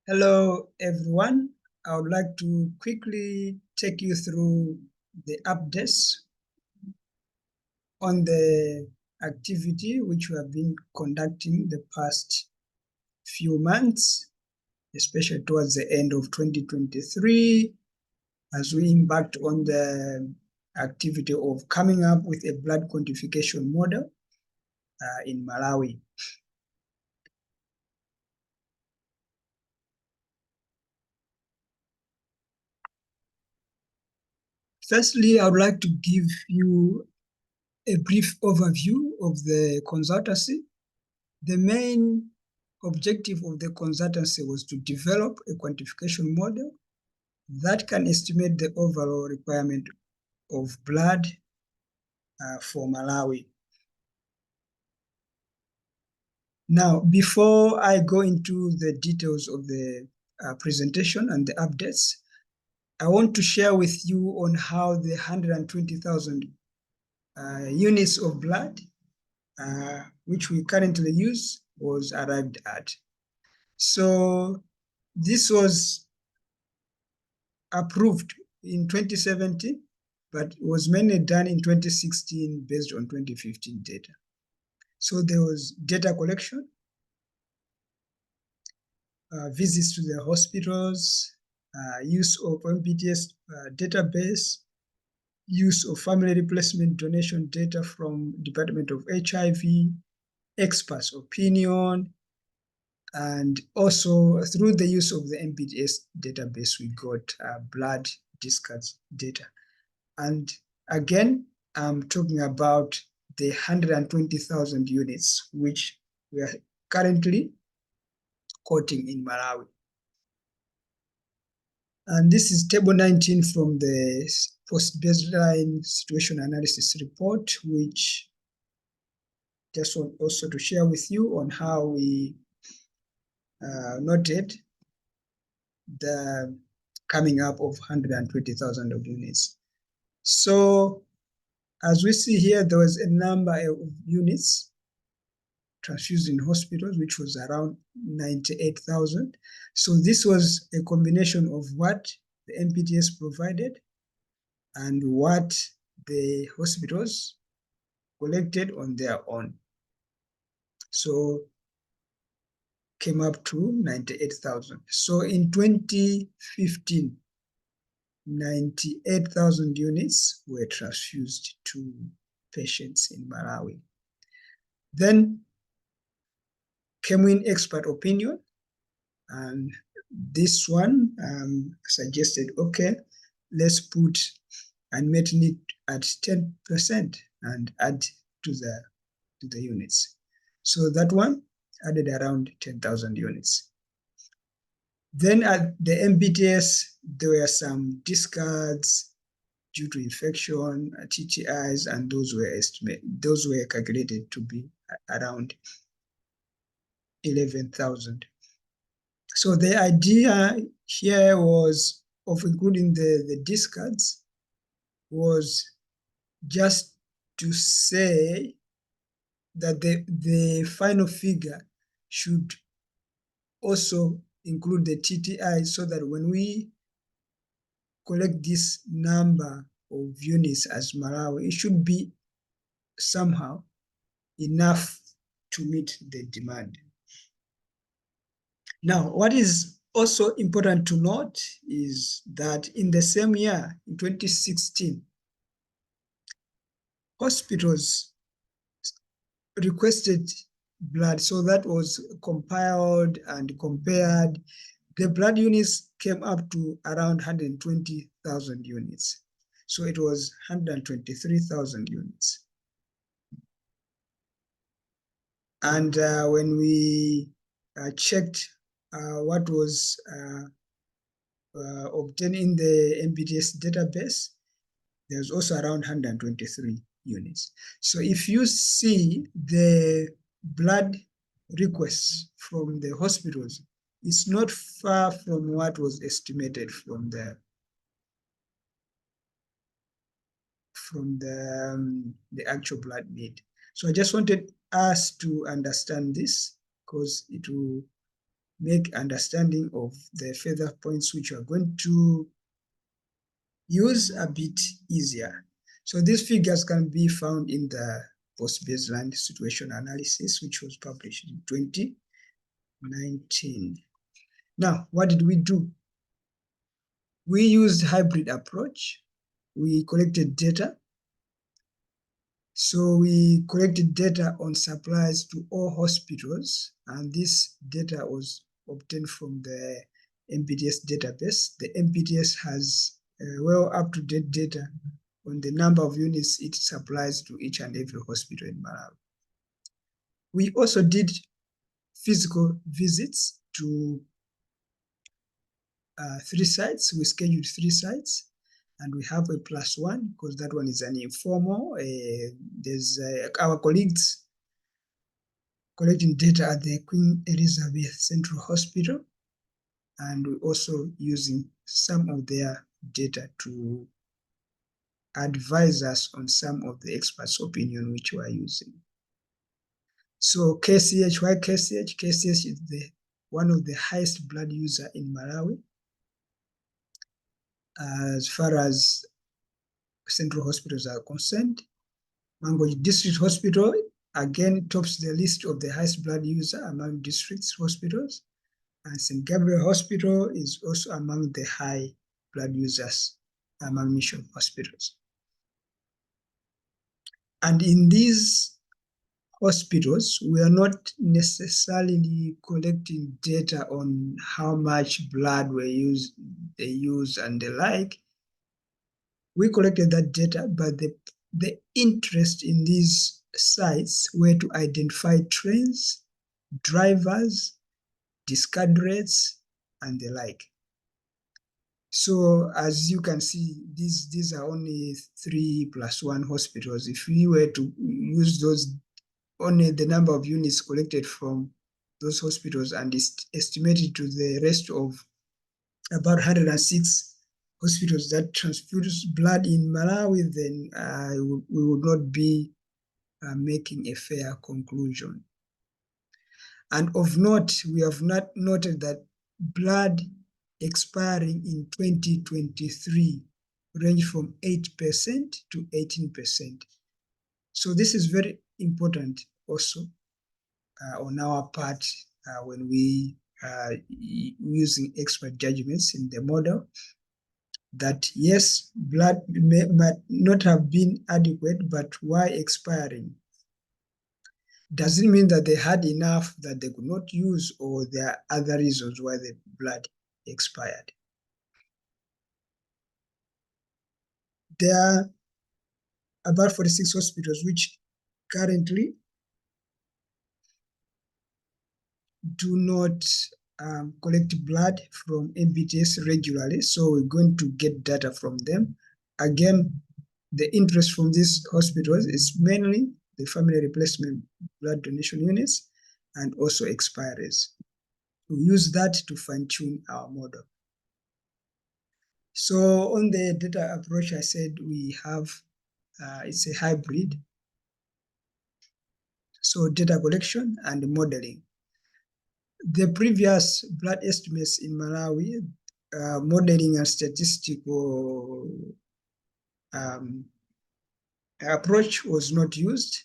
Hello, everyone. I would like to quickly take you through the updates on the activity which we have been conducting the past few months, especially towards the end of 2023, as we embarked on the activity of coming up with a blood quantification model in Malawi. Firstly, I would like to give you a brief overview of the consultancy. The main objective of the consultancy was to develop a quantification model that can estimate the overall requirement of blood for Malawi. Now, before I go into the details of the presentation and the updates, I want to share with you on how the 120,000 units of blood, which we currently use, was arrived at. So this was approved in 2017, but was mainly done in 2016 based on 2015 data. So there was data collection, visits to the hospitals, use of MPTS database, use of family replacement donation data from Department of HIV, experts' opinion, and also through the use of the MPTS database, we got blood discards data. And again, I'm talking about the 120,000 units, which we are currently quoting in Malawi. And this is table 19 from the post-baseline situation analysis report, which just want also to share with you on how we noted the coming up of 120,000 of units. So as we see here, there was a number of units transfused in hospitals, which was around 98,000. So this was a combination of what the MPTS provided and what the hospitals collected on their own. So came up to 98,000. So in 2015, 98,000 units were transfused to patients in Malawi. Then came in expert opinion, and this one suggested, okay, let's put unmet need at 10% and add to the units. So that one added around 10,000 units. Then at the MPTS, there were some discards due to infection, TTIs, and those were calculated to be around 11,000. So the idea here was of including the discards was just to say that the final figure should also include the TTI, so that when we collect this number of units as Malawi, it should be somehow enough to meet the demand. Now, what is also important to note is that in the same year, in 2016, hospitals requested blood, so that was compiled and compared. The blood units came up to around 120,000 units. So it was 123,000 units. And when we checked what was obtained in the MPTS database, there's also around 123 units. So if you see the blood requests from the hospitals, it's not far from what was estimated from the actual blood need. So I just wanted us to understand this, because it will make understanding of the further points which we are going to use a bit easier. So these figures can be found in the post-baseline situation analysis, which was published in 2019. Now, what did we do? We used hybrid approach. We collected data. So we collected data on supplies to all hospitals, and this data was obtained from the MPTS database. The MPTS has well up-to-date data on the number of units it supplies to each and every hospital in Malawi. We also did physical visits to 3 sites. We scheduled 3 sites, and we have a +1 because that one is an informal. There's our colleagues collecting data at the Queen Elizabeth Central Hospital, and we're also using some of their data to advise us on some of the experts' opinion which we are using. So KCH, why KCH? KCH is one of the highest blood user in Malawi. As far as central hospitals are concerned, Mangochi District Hospital again tops the list of the highest blood user among districts hospitals, and St. Gabriel Hospital is also among the high blood users among mission hospitals. And in these hospitals, we are not necessarily collecting data on how much blood they use and the like. We collected that data, but the interest in these sites were to identify trends, drivers, discard rates, and the like. So as you can see, these are only 3+1 hospitals. If we were to use those, only the number of units collected from those hospitals and estimated to the rest of about 106 hospitals that transfuse blood in Malawi, then we would not be making a fair conclusion. And of note, we have not noted that blood expiring in 2023 range from 8% to 18%. So this is very important also on our part when we are using expert judgments in the model, that yes, blood might not have been adequate, but why expiring? Does it mean that they had enough that they could not use, or there are other reasons why the blood expired? There are about 46 hospitals which currently do not collect blood from MPTS regularly, so we're going to get data from them. Again, the interest from these hospitals is mainly the family replacement blood donation units and also expiries. We use that to fine-tune our model. So on the data approach, I said we have, it's a hybrid. So data collection and modeling. The previous blood estimates in Malawi, modeling and statistical approach was not used.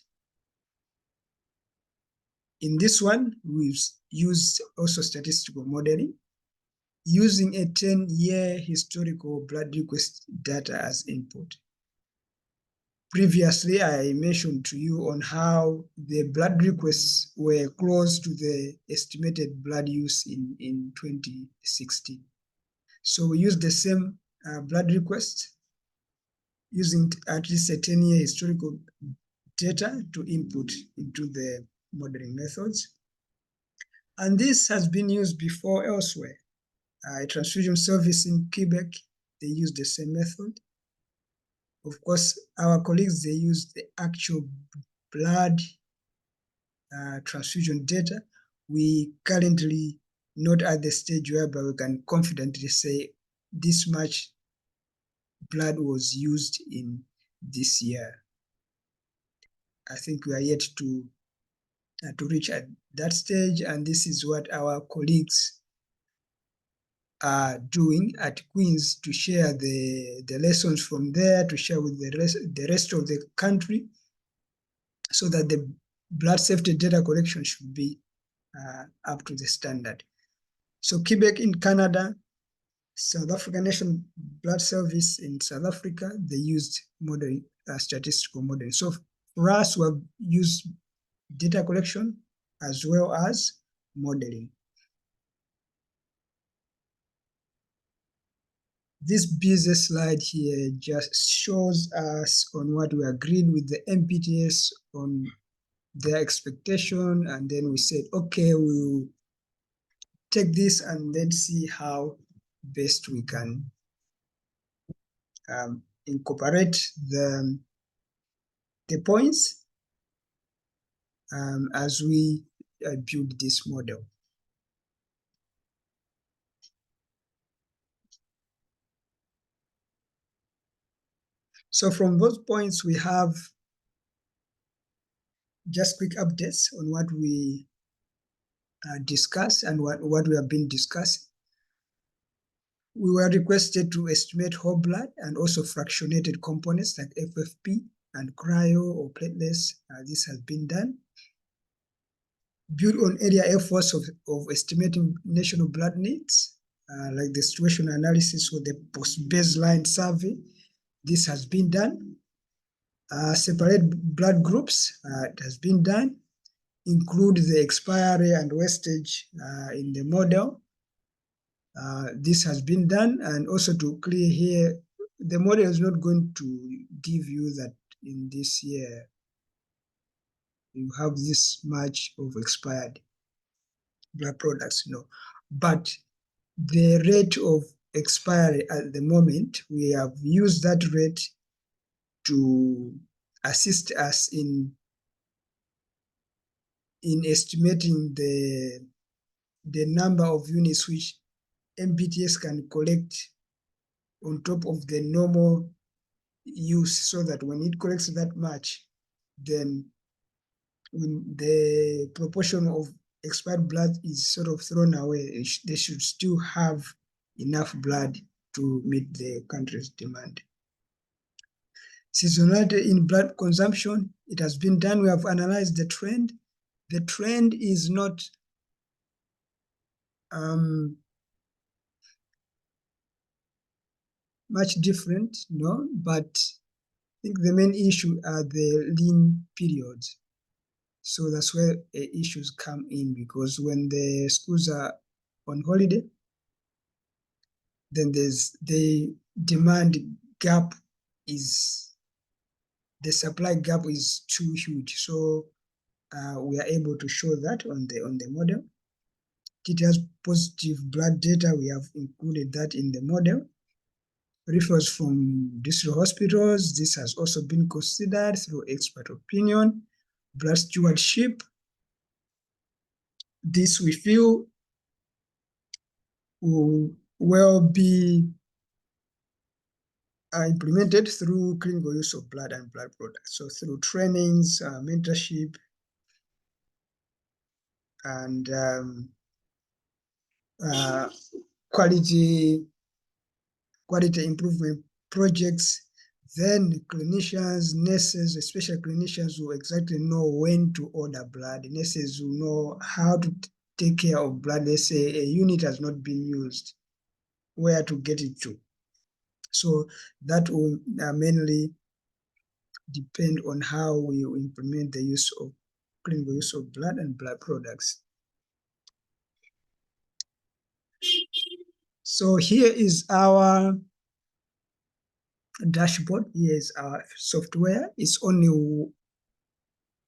In this one, we've used also statistical modeling using a 10-year historical blood request data as input. Previously, I mentioned to you on how the blood requests were close to the estimated blood use in 2016. So we used the same blood request using at least a 10-year historical data to input into the modeling methods. And this has been used before elsewhere. A transfusion service in Quebec, they used the same method. Of course, our colleagues, they used the actual blood transfusion data. We currently not at the stage whereby we can confidently say this much blood was used in this year. I think we are yet to to reach at that stage, and this is what our colleagues are doing at Queen's to share the lessons from there, to share with the rest of the country, so that the blood safety data collection should be up to the standard. So Quebec in Canada, South African National Blood Service in South Africa, they used modeling, statistical modeling. So for us, we have used data collection as well as modeling. This busy slide here just shows us on what we agreed with the MPTS on their expectation, and then we said, okay, we'll take this and then see how best we can incorporate the points as we build this model. So from those points, we have just quick updates on what we discussed and what we have been discussing. We were requested to estimate whole blood and also fractionated components like FFP and cryo or platelets. This has been done. Build on area efforts of estimating national blood needs, like the situational analysis or the post-baseline survey. This has been done. Separate blood groups, it has been done. Include the expiry and wastage in the model. This has been done, and also to clear here, the model is not going to give you that in this year you have this much of expired blood products, no. But the rate of expiry at the moment, we have used that rate to assist us in estimating the number of units which MPTS can collect on top of the normal use, so that when it collects that much, then when the proportion of expired blood is sort of thrown away, they should still have enough blood to meet the country's demand. Seasonality in blood consumption, it has been done. We have analyzed the trend. The trend is not much different, no, but I think the main issue are the lean periods. So that's where issues come in, because when the schools are on holiday, then there's the demand gap is, the supply gap is too huge. So we are able to show that on the model. TTR's positive blood data, we have included that in the model. Referrals from district hospitals, this has also been considered through expert opinion. Blood stewardship, this we feel will well be implemented through clinical use of blood and blood products. So through trainings, mentorship, and quality improvement projects, then clinicians, nurses, especially clinicians, will exactly know when to order blood. Nurses will know how to take care of blood. Let's say a unit has not been used, where to get it to. So that will mainly depend on how we implement the use of clinical use of blood and blood products. So here is our dashboard. Here is our software. It's only,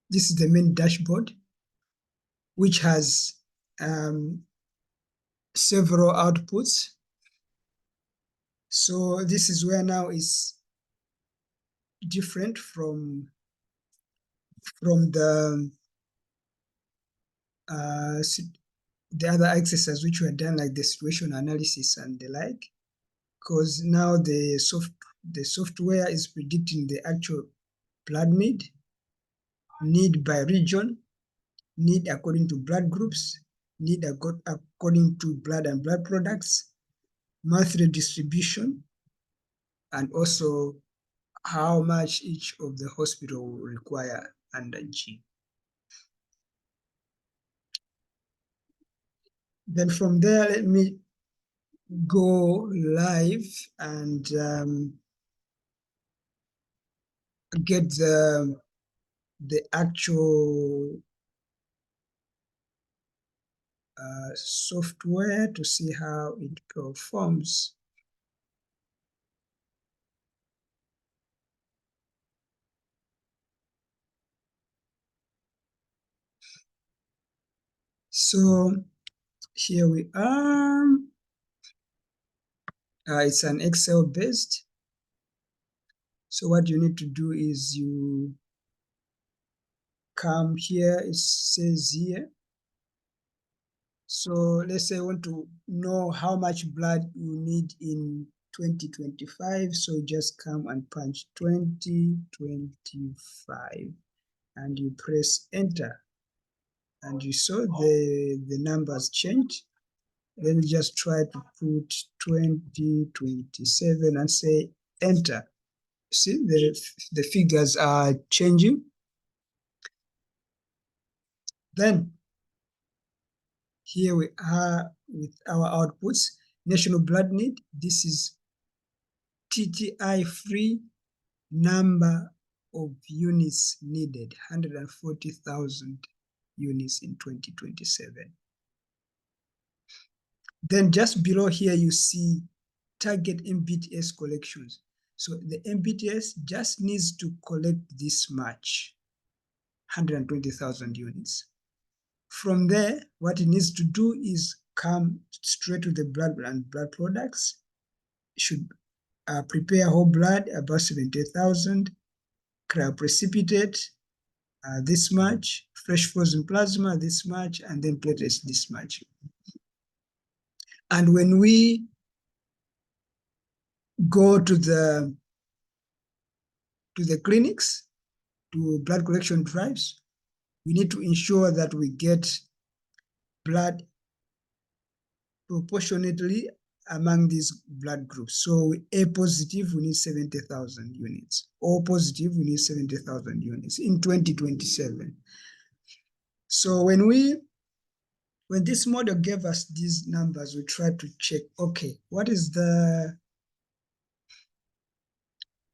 this is the main dashboard, which has several outputs. So this is where now is different from the other exercises which were done, like the situation analysis and the like, because now the software is predicting the actual blood need by region, need according to blood groups, need according to blood and blood products, monthly distribution, and also how much each of the hospital will require under G. Then from there, let me go live and get the actual software to see how it performs. So here we are. It's an Excel based. So what you need to do is you come here, it says here. So let's say I want to know how much blood you need in 2025. So just come and punch 2025 and you press enter. And you saw the numbers change. Let me just try to put 2027 and say enter. See, the figures are changing. Then here we are with our outputs. National blood need, this is TTI-free number of units needed, 140,000 units in 2027. Then just below here, you see target MBTS collections. So the MBTS just needs to collect this much, 120,000 units. From there, what it needs to do is come straight to the blood and blood products. It should prepare whole blood, about 70,000, cryoprecipitate, this much, fresh frozen plasma, this much, and then platelets, this much. And when we go to the clinics, to blood collection drives, we need to ensure that we get blood proportionately among these blood groups. So A positive, we need 70,000 units. O positive, we need 70,000 units in 2027. So when this model gave us these numbers, we tried to check, okay, what is the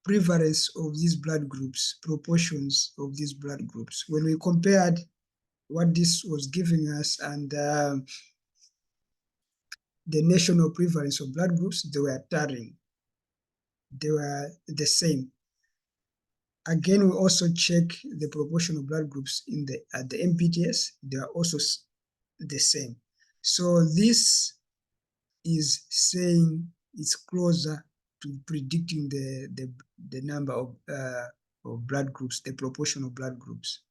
prevalence of these blood groups, proportions of these blood groups? When we compared what this was giving us and the national prevalence of blood groups, they were tarrying. They were the same. Again, we also check the proportion of blood groups at the MBTS. They are also the same. So this is saying it's closer to predicting the number of blood groups, the proportion of blood groups.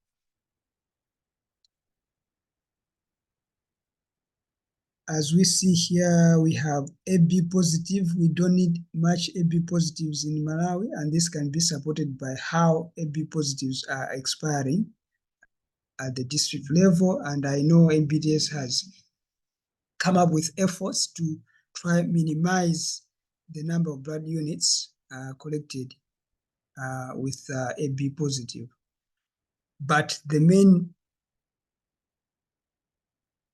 As we see here, we have AB positive. We don't need much AB positives in Malawi, and this can be supported by how AB positives are expiring at the district level. And I know MBTS has come up with efforts to try minimize the number of blood units collected with AB positive. But the main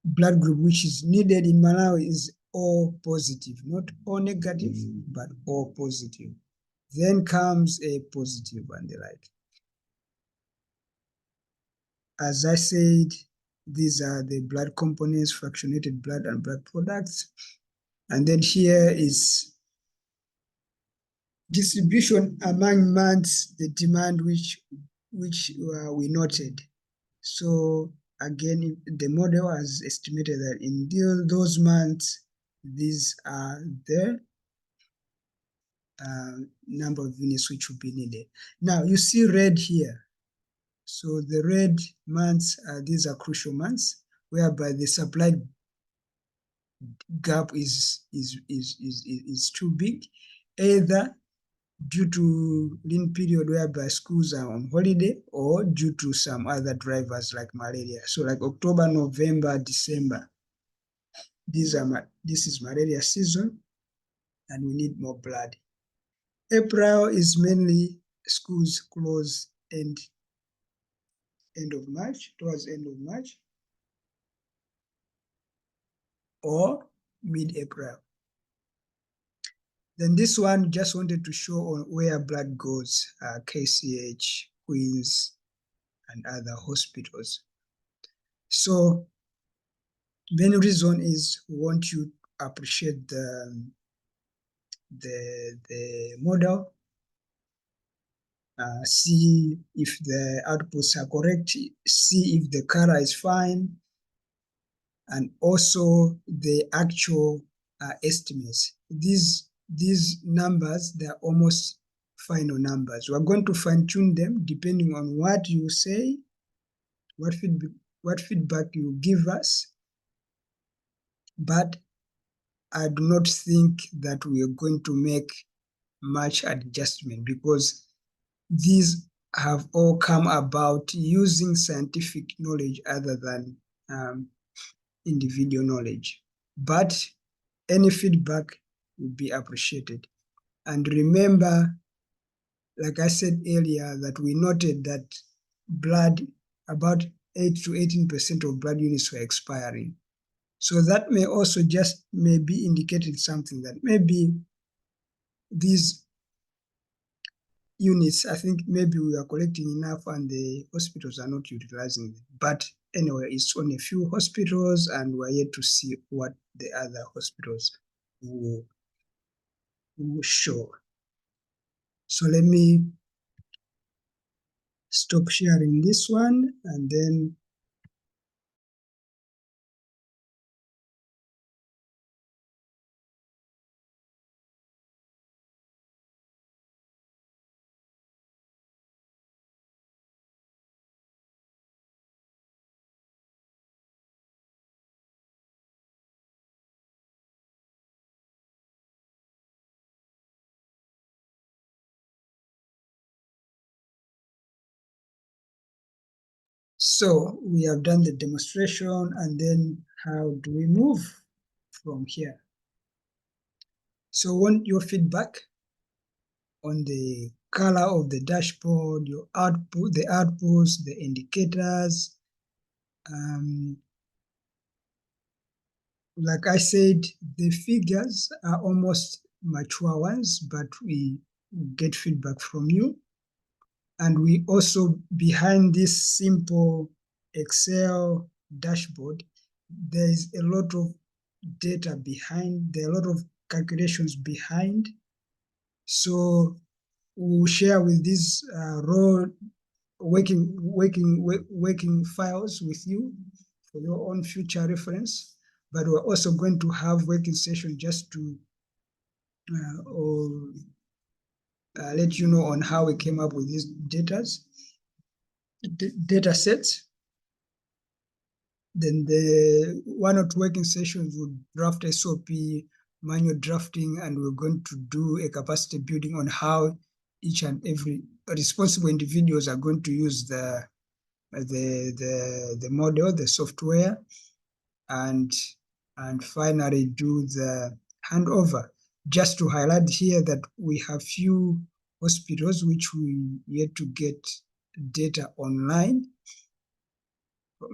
blood group which is needed in Malawi is O positive, not O negative, but O positive. Then comes A positive and the like. As I said, these are the blood components, fractionated blood and blood products. And then here is distribution among months, the demand which we noted. So again, the model has estimated that in those months, these are the number of units which will be needed. Now you see red here. So the red months, these are crucial months, whereby the supply gap is too big. Either due to lean period whereby schools are on holiday, or due to some other drivers like malaria. So like October, November, December, this is malaria season, and we need more blood. April is mainly schools close end of March, towards end of March, or mid-April. Then this one just wanted to show on where blood goes, KCH, Queens, and other hospitals. So main reason is we want you to appreciate the model, see if the outputs are correct, see if the color is fine, and also the actual estimates. These numbers, they're almost final numbers. We're going to fine tune them depending on what you say, what feedback you give us. But I do not think that we are going to make much adjustment, because these have all come about using scientific knowledge other than individual knowledge. But any feedback would be appreciated. And remember, like I said earlier, that we noted that blood, about 8 to 18% of blood units were expiring. So that may also just maybe indicated something, that maybe these units, I think maybe we are collecting enough and the hospitals are not utilizing them. But anyway, it's on a few hospitals, and we're yet to see what the other hospitals will show. So let me stop sharing this one, and then so we have done the demonstration, and then how do we move from here? So want your feedback on the color of the dashboard, your output, the outputs, the indicators. Like I said, the figures are almost mature ones, but we get feedback from you. And we also, behind this simple Excel dashboard, there is a lot of data behind, there are a lot of calculations behind. So we'll share with these raw working files with you for your own future reference. But we're also going to have working session just to let you know on how we came up with these data sets. Then the one or two working sessions would draft SOP, manual drafting, and we're going to do a capacity building on how each and every responsible individuals are going to use the model, the software, and finally do the handover. Just to highlight here that we have few hospitals which we yet to get data online,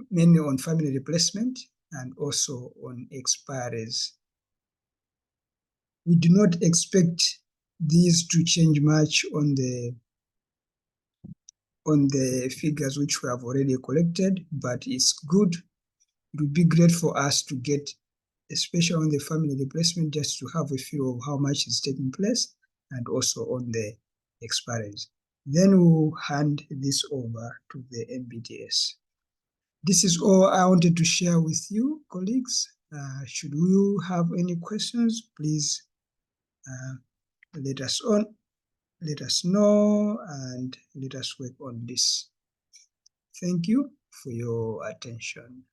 mainly on family replacement and also on expiries. We do not expect these to change much on the figures which we have already collected, but it's good. It would be great for us to get, especially on the family replacement, just to have a feel of how much is taking place, and also on the expiries. Then we'll hand this over to the NBTS. This is all I wanted to share with you, colleagues. Should you have any questions, please let us know, and let us work on this. Thank you for your attention.